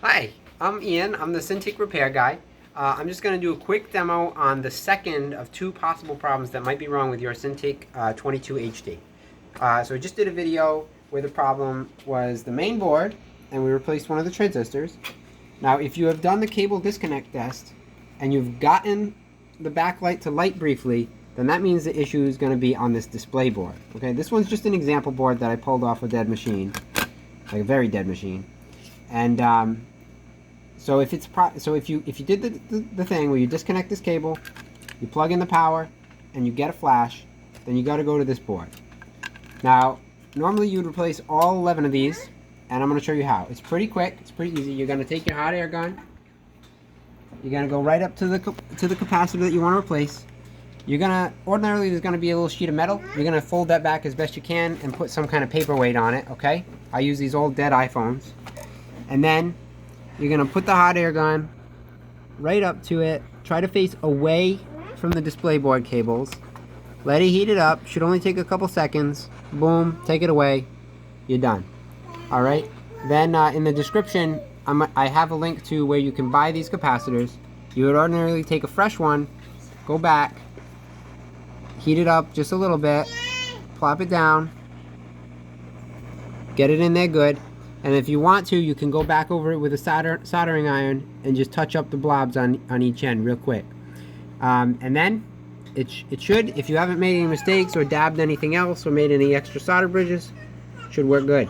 Hi, I'm Ian. I'm the Cintiq repair guy. I'm just going to do a quick demo on the second of two possible problems that might be wrong with your Cintiq 22HD. So I just did a video where the problem was the main board and we replaced one of the transistors. Now if you have done the cable disconnect test and you've gotten the backlight to light briefly, then that means the issue is going to be on this display board. Okay, this one's just an example board that I pulled off a dead machine, like a very dead machine. And so if you did the thing where you disconnect this cable, you plug in the power, and you get a flash, then you got to go to this board. Now, normally you would replace all 11 of these, and I'm going to show you how. It's pretty quick. It's pretty easy. You're going to take your hot air gun. You're going to go right up to the capacitor that you want to replace. You're going to, ordinarily there's going to be a little sheet of metal. You're going to fold that back as best you can and put some kind of paperweight on it, okay? I use these old dead iPhones. And then you're going to put the hot air gun right up to it. Try to face away from the display board cables. Let it heat it up. Should only take a couple seconds. Boom. Take it away. You're done. Alright. Then in the description, I have a link to where you can buy these capacitors. You would ordinarily take a fresh one, go back, heat it up just a little bit, plop it down, get it in there good. And if you want to, you can go back over it with a soldering iron and just touch up the blobs on each end real quick. And then it should, if you haven't made any mistakes or dabbed anything else or made any extra solder bridges, should work good.